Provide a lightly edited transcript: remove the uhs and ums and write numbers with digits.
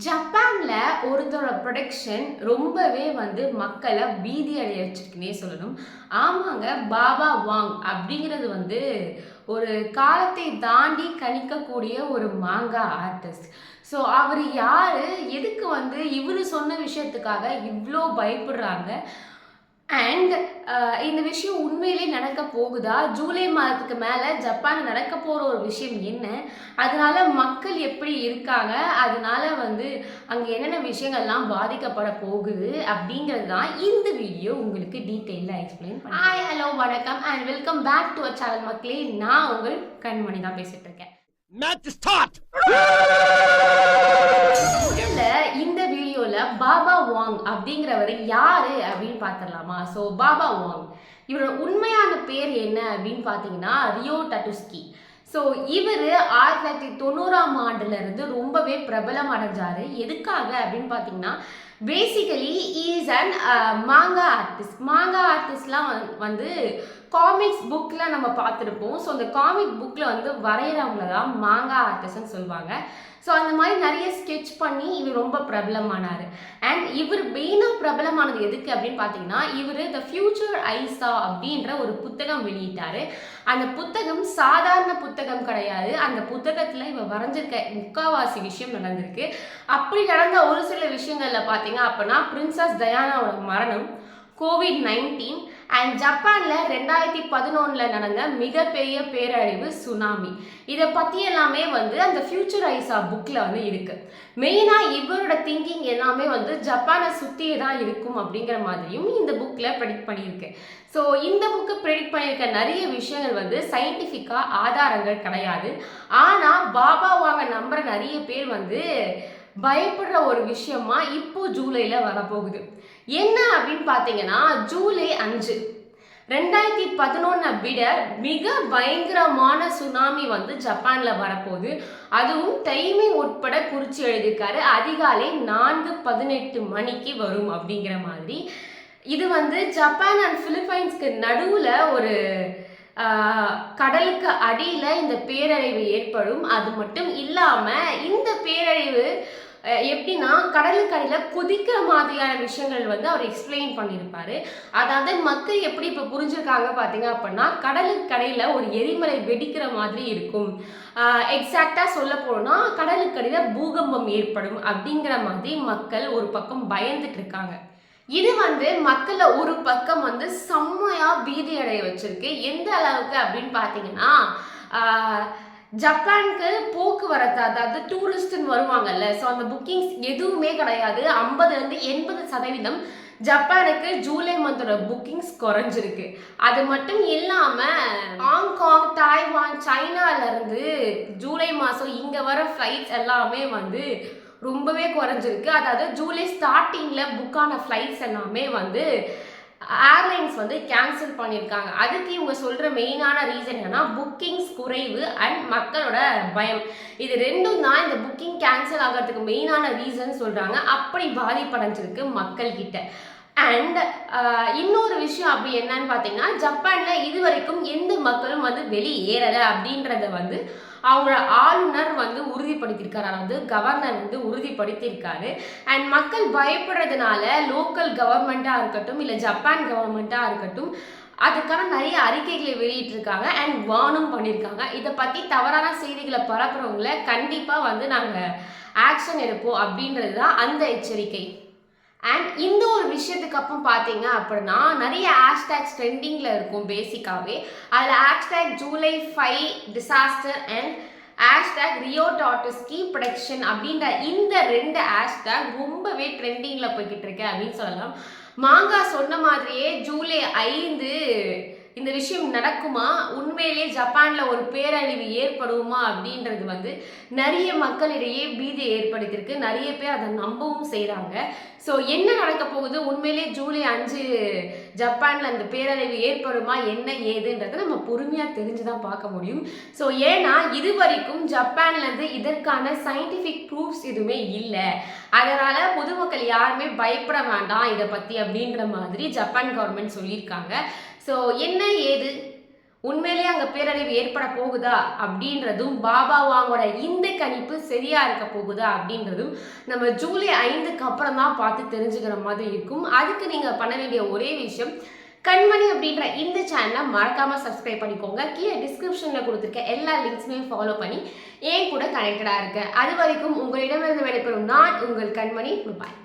ஜப்பான்ல ஒருத்தரோட ப்ரொடக்ஷன் ரொம்பவே மக்களை பீதி அடைய வச்சிருக்குன்னே சொல்லணும். ஆமாங்க, பாபா வாங் அப்படிங்கிறது ஒரு காலத்தை தாண்டி கணிக்கக்கூடிய ஒரு மாங்கா ஆர்டிஸ்ட். ஸோ அவர் யாரு, எதுக்கு இவரு சொன்ன விஷயத்துக்காக இவ்வளோ பயப்படுறாங்க? அண்ட் இந்த விஷயம் உண்மையிலே நடக்க போகுதா? ஜூலை மாதத்துக்கு மேலே ஜப்பான் நடக்க போகிற ஒரு விஷயம் என்ன? அதனால மக்கள் எப்படி இருக்காங்க? அதனால அங்கே என்னென்ன விஷயங்கள்லாம் பாதிக்கப்பட போகுது அப்படிங்கிறது தான் இந்த வீடியோ உங்களுக்கு டீட்டெயிலாக எக்ஸ்பிளைன் பண்ணேன். ஹாய், ஹலோ, வணக்கம் and welcome back to our channel மக்களே. நான் உங்கள் கண்மணி தான் பேசிட்டு இருக்கேன். இந்த வீடியோல பாபா வாங் அப்படிங்கிறவர் யாரு அப்படின்னு பார்த்துடலாமா? ஸோ பாபா வாங், இவரோட உண்மையான பேர் என்ன அப்படின்னு பார்த்தீங்கன்னா ரியோ டட்டுஸ்கி. ஸோ இவர் 1990ஆம் ஆண்டுல இருந்து ரொம்பவே பிரபலம் அடைஞ்சாரு. எதுக்காக அப்படின்னு பார்த்தீங்கன்னா, பேசிக்கலி இஸ் அண்ட் மாங்கா ஆர்டிஸ்ட். மாங்கா ஆர்டிஸ்ட்லாம் காமிக்ஸ் புக்கில் நம்ம பார்த்துருப்போம். ஸோ அந்த காமிக் புக்கில் வரைகிறவங்கள தான் மாங்கா ஆர்டிஸ்ட்னு சொல்லுவாங்க. ஸோ அந்த மாதிரி நிறைய ஸ்கெட்ச் பண்ணி இவர் ரொம்ப பிரபலமானார். அண்ட் இவர் மெயினாக பிரபலமானது எதுக்கு அப்படின்னு பார்த்தீங்கன்னா, இவர் த ஃபியூச்சர் ஐசா அப்படின்ற ஒரு புத்தகம் வெளியிட்டார். அந்த புத்தகம் சாதாரண புத்தகம் கிடையாது. அந்த புத்தகத்தில் இவர் வரைஞ்சிருக்க முக்காவாசி விஷயம் நடந்திருக்கு. அப்படி நடந்த ஒரு சில விஷயங்களில் பார்த்தீங்க அப்படின்னா, பிரின்சஸ் டயானாவோட மரணம், COVID-19 அண்ட் ஜப்பானில் 2011 நடந்த மிகப்பெரிய பேரழிவு சுனாமி. இதை பற்றி எல்லாமே அந்த ஃபியூச்சர் ஐசா புக்கில் இருக்கு. மெயினாக இவரோட திங்கிங் எல்லாமே ஜப்பானை சுற்றியே தான் இருக்கும் அப்படிங்கிற மாதிரியும் இந்த புக்கில் ப்ரெடிக்ட் பண்ணியிருக்கு. ஸோ இந்த புக்கு ப்ரெடிக்ட் பண்ணியிருக்க நிறைய விஷயங்கள் சயின்டிஃபிக்காக ஆதாரங்கள் கிடையாது. ஆனால் பாபா வாங்க நம்புற நிறைய பேர் பயப்படுற ஒரு விஷயமா இப்போ ஜூலையில் வரப்போகுது. என்ன அப்படின்னு பார்த்தீங்கன்னா, ஜூலை 5 2011 விட மிக பயங்கரமான சுனாமி ஜப்பானில் வரப்போகுது. அதுவும் டைமிங் உட்பட குறித்து எழுதியிருக்காரு. அதிகாலை 4:18 மணிக்கு வரும் அப்படிங்கிற மாதிரி. இது ஜப்பான் அண்ட் பிலிப்பைன்ஸ்க்கு நடுவில் ஒரு கடலுக்கு அடியில் இந்த பேரழிவு ஏற்படும். அது மட்டும் இல்லாமல் இந்த பேரழிவு எப்படின்னா, கடலுக்கு அடியில் கொதிக்கிற மாதிரியான விஷயங்கள் அவர் எக்ஸ்பிளைன் பண்ணியிருப்பாரு. அதாவது மக்கள் எப்படி இப்போ புரிஞ்சிருக்காங்க பார்த்தீங்க அப்படின்னா, கடலுக்கு அடியில் ஒரு எரிமலை வெடிக்கிற மாதிரி இருக்கும். எக்ஸாக்டாக சொல்ல போனால் கடலுக்கு அடியில் பூகம்பம் ஏற்படும் அப்படிங்கிற மாதிரி மக்கள் ஒரு பக்கம் பயந்துட்டு இருக்காங்க. இது மக்களை ஒரு பக்கம் செம்மையா பீதி அடைய வச்சிருக்கு. எந்த அளவுக்கு அப்படின்னு பார்த்தீங்கன்னா, ஜப்பானுக்கு போக்குவரத்து, அதாவது டூரிஸ்ட்னு வருவாங்கல்ல, ஸோ அந்த புக்கிங்ஸ் எதுவுமே கிடையாது. 50-80% ஜப்பானுக்கு ஜூலை மந்தோட புக்கிங்ஸ் குறைஞ்சிருக்கு. அது மட்டும் இல்லாமல் ஹாங்காங், தாய்வான், சைனாலேருந்து ஜூலை மாதம் இங்கே வர ஃப்ளைட்ஸ் எல்லாமே ரொம்பவே குறைஞ்சிருக்கு. அதாவது ஜூலை ஸ்டார்டிங்கில் புக்கான ஃப்ளைட்ஸ் எல்லாமே ஏர்லைன்ஸ் கேன்சல் பண்ணியிருக்காங்க. அதுக்கு இவங்க சொல்கிற மெயினான ரீசன் என்னன்னா, புக்கிங்ஸ் குறைவு அண்ட் மக்களோட பயம். இது ரெண்டும் தான் இந்த புக்கிங் கேன்சல் ஆகிறதுக்கு மெயினான ரீசன் சொல்கிறாங்க. அப்படி பாதிப்படைஞ்சிருக்கு மக்கள்கிட்ட. அண்ட் இன்னொரு விஷயம் அப்படி என்னன்னு பார்த்தீங்கன்னா, ஜப்பானில் இது வரைக்கும் எந்த மக்களும் வெளியேறலை அப்படின்றத அவங்களோட ஆளுநர் உறுதிப்படுத்தியிருக்காரு. அதாவது கவர்னர் உறுதிப்படுத்தியிருக்காரு. அண்ட் மக்கள் பயப்படுறதுனால லோக்கல் கவர்மெண்ட்டாக இருக்கட்டும், இல்லை ஜப்பான் கவர்மெண்ட்டாக இருக்கட்டும், அதுக்கான நிறைய அறிக்கைகளை வெளியிட்டிருக்காங்க அண்ட் வார்னும் பண்ணியிருக்காங்க. இதை பற்றி தவறான செய்திகளை பரப்புறவங்கள கண்டிப்பாக நாங்கள் ஆக்ஷன் எடுப்போம் அப்படின்றது தான் அந்த எச்சரிக்கை. அண்ட் இந்த ஒரு விஷயத்துக்கு அப்புறம் பார்த்தீங்க அப்படின்னா, நிறைய ஹேஷ்டேக்ஸ் ட்ரெண்டிங்கில் இருக்கும். பேசிக்காகவே அதில் hashtag July 5 disaster and hashtag ரியோ டாட்டுஸ்கி ப்ரொடக்ஷன் அப்படின்ற இந்த 2 ஹேஷ்டேக் ரொம்பவே ட்ரெண்டிங்கில் போய்கிட்டு இருக்கு அப்படின்னு சொல்லலாம். மாங்கா சொன்ன மாதிரியே ஜூலை 5 இந்த விஷயம் நடக்குமா, உண்மையிலே ஜப்பானில் ஒரு பேரழிவு ஏற்படுமா அப்படின்றது நிறைய மக்களிடையே பீதியை ஏற்படுத்தியிருக்கு. நிறைய பேர் அதை நம்பவும் செய்கிறாங்க. ஸோ என்ன நடக்க போகுது, உண்மையிலே ஜூலை 5 ஜப்பானில் அந்த பேரழிவு ஏற்படுமா, என்ன ஏதுன்றதை நம்ம பொறுமையாக தெரிஞ்சு தான் பார்க்க முடியும். ஸோ ஏன்னா இது வரைக்கும் ஜப்பான்லேருந்து இதற்கான சயின்டிஃபிக் ப்ரூஃப்ஸ் எதுவுமே இல்லை. அதனால் பொதுமக்கள் யாருமே பயப்பட வேண்டாம் இதை பற்றி அப்படின்ற மாதிரி ஜப்பான் கவர்மெண்ட் சொல்லியிருக்காங்க. ஸோ என்ன ஏது உண்மையிலேயே அங்க பேரழிவு ஏற்பட போகுதா அப்படின்றதும், பாபாவாங்கோட இந்த கணிப்பு சரியா இருக்க போகுதா அப்படின்றதும் நம்ம ஜூலை 5க்கு அப்புறம் தான் பார்த்து தெரிஞ்சுக்கிற மாதிரி இருக்கும். அதுக்கு நீங்க பண்ண வேண்டிய ஒரே விஷயம், கண்மணி அப்படின்ற இந்த சேனலை மறக்காம சப்ஸ்கிரைப் பண்ணிக்கோங்க. கீழே டிஸ்கிரிப்ஷன்ல கொடுத்துருக்க எல்லா லிங்க்ஸுமே ஃபாலோ பண்ணி என் கூட கனெக்டடா இருக்க. அது வரைக்கும் உங்களிடமிருந்து விடைபெறும் நான் உங்கள் கண்மணி. பாய்.